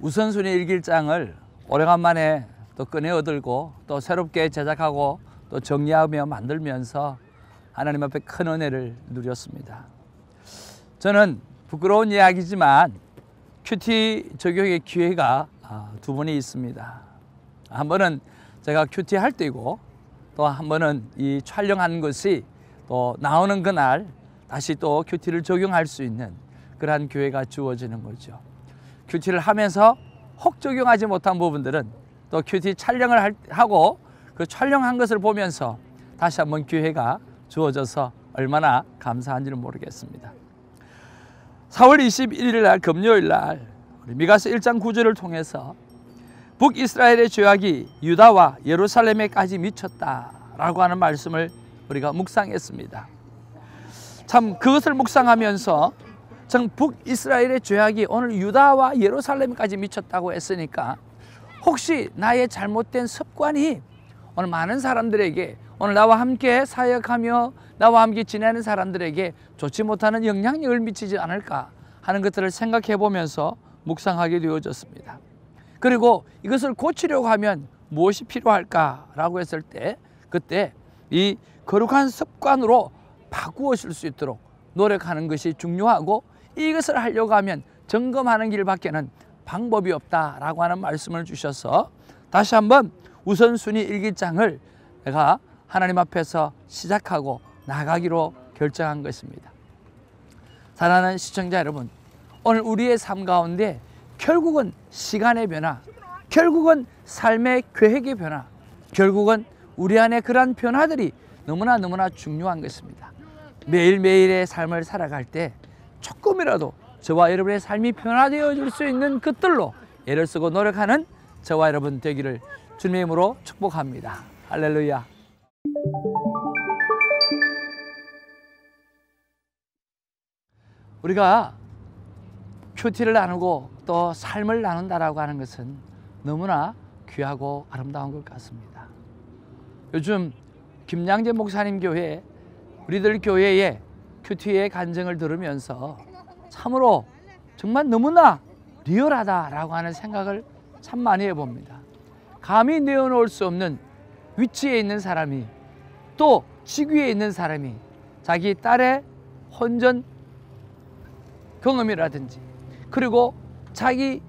우선순위 일기장을 오래간만에 또 꺼내 얻들고 또 새롭게 제작하고 또 정리하며 만들면서 하나님 앞에 큰 은혜를 누렸습니다. 저는 부끄러운 이야기지만 큐티 적용의 기회가 두 번이 있습니다. 한 번은 제가 큐티 할 때이고 또 한 번은 이 촬영한 것이 또 나오는 그날 다시 또 큐티를 적용할 수 있는 그러한 기회가 주어지는 거죠. 큐티를 하면서 혹 적용하지 못한 부분들은 또 큐티 촬영을 하고 그 촬영한 것을 보면서 다시 한번 기회가 주어져서 얼마나 감사한지는 모르겠습니다. 4월 21일 날 금요일 날 미가서 1장 9절을 통해서 북이스라엘의 죄악이 유다와 예루살렘에까지 미쳤다라고 하는 말씀을 우리가 묵상했습니다. 참 그것을 묵상하면서 참 북이스라엘의 죄악이 오늘 유다와 예루살렘까지 미쳤다고 했으니까 혹시 나의 잘못된 습관이 오늘 많은 사람들에게 오늘 나와 함께 사역하며 나와 함께 지내는 사람들에게 좋지 못하는 영향력을 미치지 않을까 하는 것들을 생각해 보면서 묵상하게 되어졌습니다. 그리고 이것을 고치려고 하면 무엇이 필요할까라고 했을 때 그때 이 거룩한 습관으로 바꾸실 수 있도록 노력하는 것이 중요하고 이것을 하려고 하면 점검하는 길밖에는 방법이 없다라고 하는 말씀을 주셔서 다시 한번 우선순위 일기장을 내가 하나님 앞에서 시작하고 나가기로 결정한 것입니다. 사랑하는 시청자 여러분, 오늘 우리의 삶 가운데 결국은 시간의 변화, 결국은 삶의 계획의 변화, 결국은 우리 안에 그러한 변화들이 너무나 중요한 것입니다. 매일매일의 삶을 살아갈 때 조금이라도 저와 여러분의 삶이 변화되어 줄 수 있는 것들로 애를 쓰고 노력하는 저와 여러분 되기를 주님의 이름으로 축복합니다. 할렐루야. 우리가 큐티를 나누고 또 삶을 나눈다라고 하는 것은 너무나 귀하고 아름다운 것 같습니다. 요즘 김양재 목사님 교회, 우리들 교회의 큐티의 간증을 들으면서 참으로 정말 너무나 리얼하다라고 하는 생각을 참 많이 해봅니다. 감히 내어놓을 수 없는 위치에 있는 사람이 또 직위에 있는 사람이 자기 딸의 혼전 경험이라든지 그리고 자기의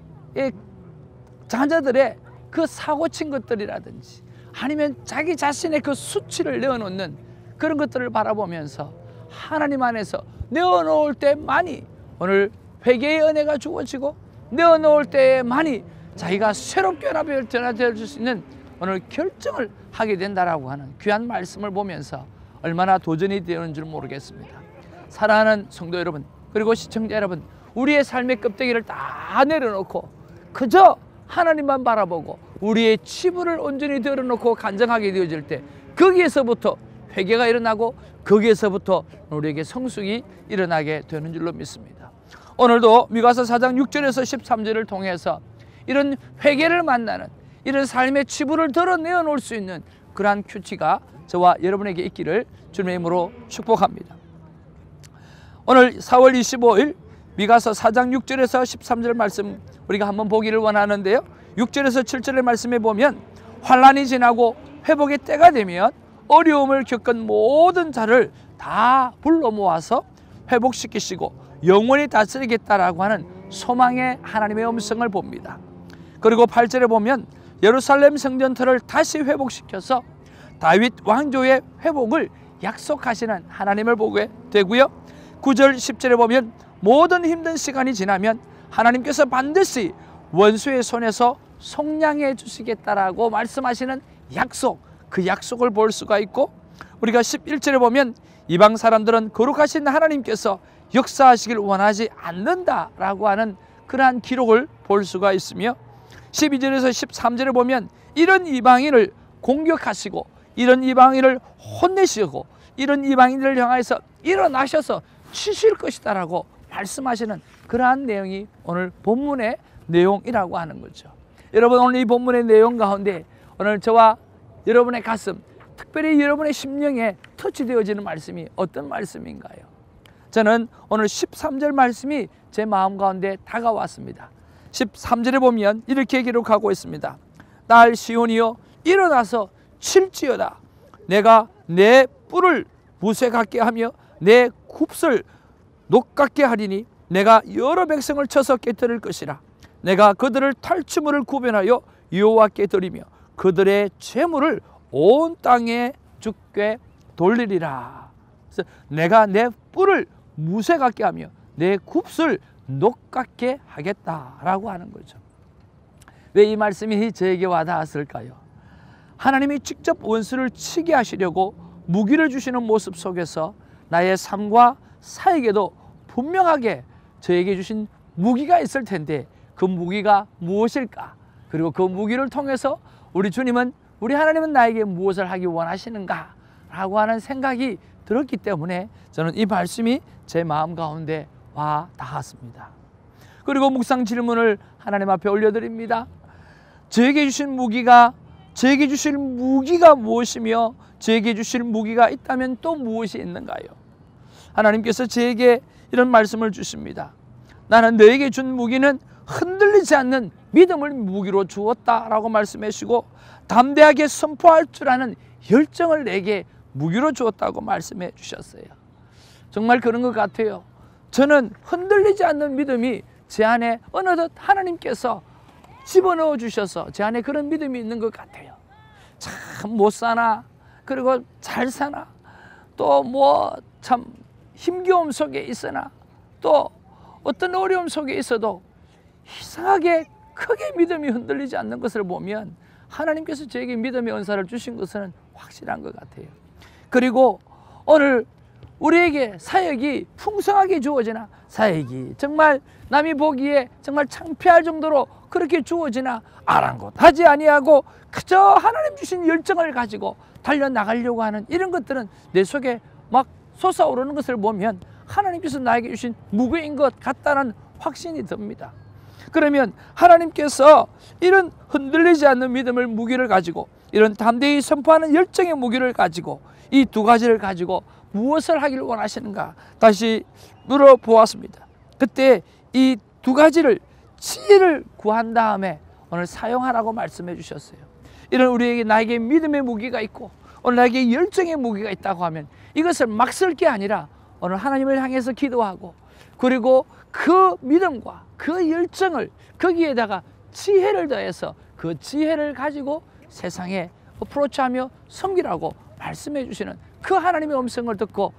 자녀들의 그 사고 친 것들이라든지 아니면 자기 자신의 그 수치를 내어놓는 그런 것들을 바라보면서 하나님 안에서 내어놓을 때만이 오늘 회개의 은혜가 주어지고 내어놓을 때만이 자기가 새롭게 변화될 수 있는 오늘 결정을 하게 된다라고 하는 귀한 말씀을 보면서 얼마나 도전이 되는 줄 모르겠습니다. 사랑하는 성도 여러분 그리고 시청자 여러분, 우리의 삶의 껍데기를 다 내려놓고 그저 하나님만 바라보고 우리의 치부를 온전히 드러놓고 간증하게 되어질 때 거기에서부터 회개가 일어나고 거기에서부터 우리에게 성숙이 일어나게 되는 줄로 믿습니다. 오늘도 미가서 4장 6절에서 13절을 통해서 이런 회개를 만나는 이런 삶의 치부를 드러내어 놓을 수 있는 그러한 큐티가 저와 여러분에게 있기를 주님의 이름으로 축복합니다. 오늘 4월 25일 미가서 4장 6절에서 13절 말씀 우리가 한번 보기를 원하는데요. 6절에서 7절의 말씀에 보면 환난이 지나고 회복의 때가 되면 어려움을 겪은 모든 자를 다 불러 모아서 회복시키시고 영원히 다스리겠다라고 하는 소망의 하나님의 음성을 봅니다. 그리고 8절에 보면 예루살렘 성전터를 다시 회복시켜서 다윗 왕조의 회복을 약속하시는 하나님을 보게 되고요. 9절 10절에 보면 모든 힘든 시간이 지나면 하나님께서 반드시 원수의 손에서 속량해 주시겠다라고 말씀하시는 약속, 그 약속을 볼 수가 있고 우리가 11절에 보면 이방 사람들은 거룩하신 하나님께서 역사하시길 원하지 않는다라고 하는 그러한 기록을 볼 수가 있으며 12절에서 13절에 보면 이런 이방인을 공격하시고 이런 이방인을 혼내시고 이런 이방인들을 향해서 일어나셔서 치실 것이다라고 말씀하시는 그러한 내용이 오늘 본문의 내용이라고 하는 거죠. 여러분 오늘 이 본문의 내용 가운데 오늘 저와 여러분의 가슴 특별히 여러분의 심령에 터치되어지는 말씀이 어떤 말씀인가요? 저는 오늘 13절 말씀이 제 마음 가운데 다가왔습니다. 13절에 보면 이렇게 기록하고 있습니다. 딸 시온이여 일어나서 칠지어다. 내가 내 뿔을 무쇠 같게 하며 내 굽슬 녹 같게 하리니 내가 여러 백성을 쳐서 깨뜨릴 것이라. 내가 그들을 탈취물을 구별하여 여호와께 드리며 그들의 재물을 온 땅에 주께 돌리리라. 그래서 내가 내 뿔을 무쇠 같게 하며 내 굽슬 녹 같게 하겠다라고 하는 거죠. 왜 이 말씀이 저에게 와닿았을까요? 하나님이 직접 원수를 치게 하시려고 무기를 주시는 모습 속에서 나의 삶과 사역에도 분명하게 저에게 주신 무기가 있을 텐데 그 무기가 무엇일까? 그리고 그 무기를 통해서 우리 주님은, 우리 하나님은 나에게 무엇을 하기 원하시는가? 라고 하는 생각이 들었기 때문에 저는 이 말씀이 제 마음 가운데 와 닿았습니다. 그리고 묵상 질문을 하나님 앞에 올려드립니다. 저에게 주신 무기가, 저에게 주실 무기가 무엇이며 저에게 주실 무기가 있다면 또 무엇이 있는가요? 하나님께서 저에게 이런 말씀을 주십니다. 나는 너에게 준 무기는 흔들리지 않는 믿음을 무기로 주었다라고 말씀하시고 담대하게 선포할 줄 아는 열정을 내게 무기로 주었다고 말씀해 주셨어요. 정말 그런 것 같아요. 저는 흔들리지 않는 믿음이 제 안에 어느덧 하나님께서 집어넣어 주셔서 제 안에 그런 믿음이 있는 것 같아요. 참 못 사나, 그리고 잘 사나, 또 뭐 참 힘겨움 속에 있으나, 또 어떤 어려움 속에 있어도 이상하게 크게 믿음이 흔들리지 않는 것을 보면 하나님께서 저에게 믿음의 은사를 주신 것은 확실한 것 같아요. 그리고 오늘 우리에게 사역이 풍성하게 주어지나, 사역이 정말 남이 보기에 정말 창피할 정도로 그렇게 주어지나 아랑곳하지 아니하고 그저 하나님 주신 열정을 가지고 달려나가려고 하는 이런 것들은 내 속에 막 솟아오르는 것을 보면 하나님께서 나에게 주신 무기인 것 같다는 확신이 듭니다. 그러면 하나님께서 이런 흔들리지 않는 믿음을 무기를 가지고, 이런 담대히 선포하는 열정의 무기를 가지고, 이 두 가지를 가지고 무엇을 하기를 원하시는가 다시 물어보았습니다. 그때 이 두 가지를, 지혜를 구한 다음에 오늘 사용하라고 말씀해 주셨어요. 이런 우리에게, 나에게 믿음의 무기가 있고 오늘 나에게 열정의 무기가 있다고 하면 이것을 막 쓸 게 아니라 오늘 하나님을 향해서 기도하고, 그리고 그 믿음과 그 열정을 거기에다가 지혜를 더해서 그 지혜를 가지고 세상에 어프로치하며 섬기라고 말씀해 주시는 그 하나님의 음성을 듣고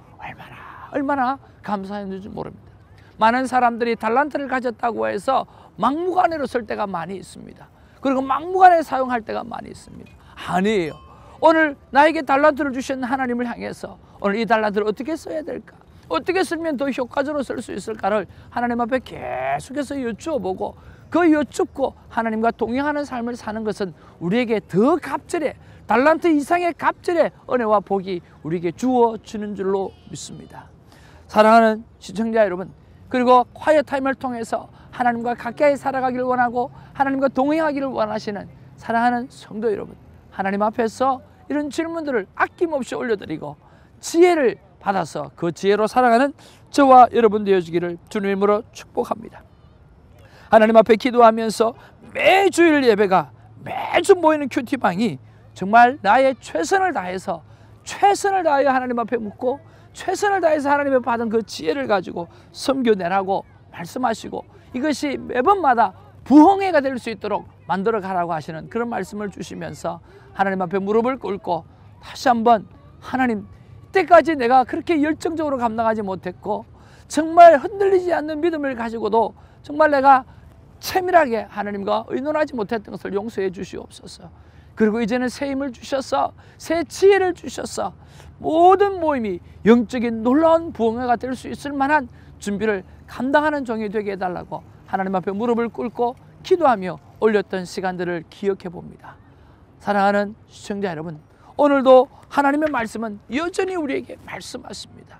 얼마나 감사했는지 모릅니다. 많은 사람들이 달란트를 가졌다고 해서 막무가내로 쓸 때가 많이 있습니다. 그리고 막무가내 사용할 때가 많이 있습니다. 아니에요. 오늘 나에게 달란트를 주신 하나님을 향해서 오늘 이 달란트를 어떻게 써야 될까? 어떻게 쓰면 더 효과적으로 쓸 수 있을까를 하나님 앞에 계속해서 여쭈어보고, 그 여쭙고 하나님과 동행하는 삶을 사는 것은 우리에게 더 갑절의, 달란트 이상의 갑절의 은혜와 복이 우리에게 주어지는 줄로 믿습니다. 사랑하는 시청자 여러분, 그리고 콰이어 타임을 통해서 하나님과 가까이 살아가기를 원하고 하나님과 동행하기를 원하시는 사랑하는 성도 여러분, 하나님 앞에서 이런 질문들을 아낌없이 올려드리고 지혜를 받아서 그 지혜로 살아가는 저와 여러분 되어주기를 주님의 이름으로 축복합니다. 하나님 앞에 기도하면서 매주일 예배가, 매주 모이는 큐티방이 정말 나의 최선을 다해서 하나님 앞에 묻고 최선을 다해서 하나님 앞에 받은 그 지혜를 가지고 섬겨내라고 말씀하시고, 이것이 매번마다 부흥회가 될 수 있도록 만들어 가라고 하시는 그런 말씀을 주시면서 하나님 앞에 무릎을 꿇고 다시 한번, 하나님, 이때까지 내가 그렇게 열정적으로 감당하지 못했고 정말 흔들리지 않는 믿음을 가지고도 정말 내가 채밀하게 하나님과 의논하지 못했던 것을 용서해 주시옵소서. 그리고 이제는 새 힘을 주셔서 새 지혜를 주셔서 모든 모임이 영적인 놀라운 부흥회가 될 수 있을 만한 준비를 감당하는 종이 되게 해달라고 하나님 앞에 무릎을 꿇고 기도하며 올렸던 시간들을 기억해 봅니다. 사랑하는 시청자 여러분, 오늘도 하나님의 말씀은 여전히 우리에게 말씀하십니다.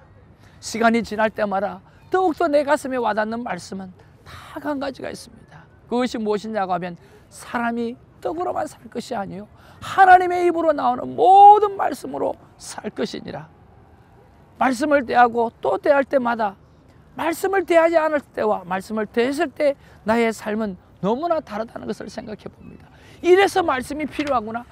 시간이 지날 때마다 더욱더 내 가슴에 와닿는 말씀은 딱 한 가지가 있습니다. 그것이 무엇이냐고 하면 사람이 떡으로만 살 것이 아니요 하나님의 입으로 나오는 모든 말씀으로 살 것이니라. 말씀을 대하고 또 대할 때마다 말씀을 대하지 않을 때와 말씀을 대했을 때 나의 삶은 너무나 다르다는 것을 생각해 봅니다. 이래서 말씀이 필요하구나.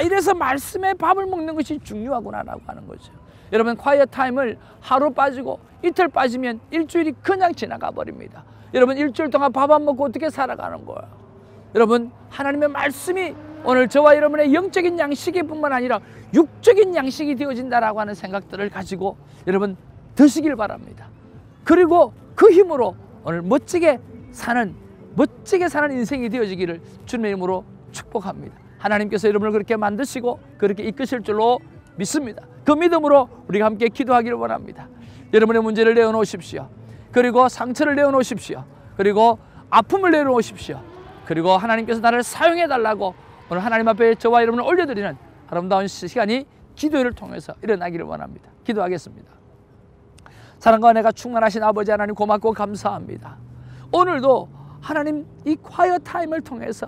이래서 말씀에 밥을 먹는 것이 중요하구나라고 하는 거죠. 여러분, 콰이어 타임을 하루 빠지고 이틀 빠지면 일주일이 그냥 지나가 버립니다. 여러분, 일주일 동안 밥 안 먹고 어떻게 살아가는 거예요? 여러분, 하나님의 말씀이 오늘 저와 여러분의 영적인 양식이 뿐만 아니라 육적인 양식이 되어진다라고 하는 생각들을 가지고 여러분 드시길 바랍니다. 그리고 그 힘으로 오늘 멋지게 사는 인생이 되어지기를 주님의 이름으로 축복합니다. 하나님께서 여러분을 그렇게 만드시고 그렇게 이끄실 줄로 믿습니다. 그 믿음으로 우리가 함께 기도하기를 원합니다. 여러분의 문제를 내어놓으십시오. 그리고 상처를 내어놓으십시오. 그리고 아픔을 내어놓으십시오. 그리고 하나님께서 나를 사용해달라고 오늘 하나님 앞에 저와 여러분을 올려드리는 아름다운 시간이 기도를 통해서 일어나기를 원합니다. 기도하겠습니다. 사랑과 은혜가 충만하신 아버지 하나님, 고맙고 감사합니다. 오늘도 하나님, 이 콰이어 타임을 통해서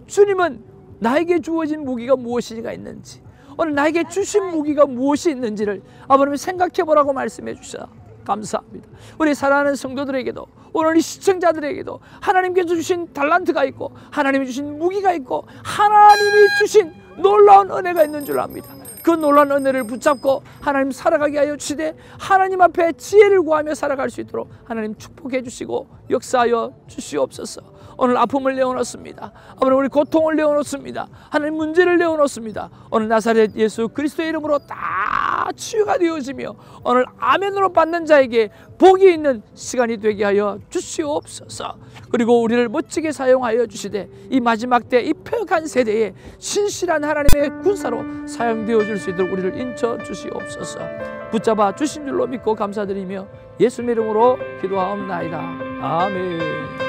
주님은 나에게 주어진 무기가 무엇이가 있는지, 오늘 나에게 주신 무기가 무엇이 있는지를 아버님 생각해 보라고 말씀해 주셔서 감사합니다. 우리 사랑하는 성도들에게도, 오늘 이 시청자들에게도 하나님께서 주신 달란트가 있고 하나님이 주신 무기가 있고 하나님이 주신 놀라운 은혜가 있는 줄 압니다. 그 놀라운 은혜를 붙잡고 하나님 살아가게 하여 주시되, 하나님 앞에 지혜를 구하며 살아갈 수 있도록 하나님 축복해 주시고 역사하여 주시옵소서. 오늘 아픔을 내어놓습니다. 오늘 우리 고통을 내어놓습니다. 하나님 문제를 내어놓습니다. 오늘 나사렛 예수 그리스도의 이름으로 다 치유가 되어지며 오늘 아멘으로 받는 자에게 복이 있는 시간이 되게 하여 주시옵소서. 그리고 우리를 멋지게 사용하여 주시되 이 마지막 때 이 폐역한 세대에 신실한 하나님의 군사로 사용되어 줄 수 있도록 우리를 인쳐 주시옵소서. 붙잡아 주신 줄로 믿고 감사드리며 예수님의 이름으로 기도하옵나이다. 아멘.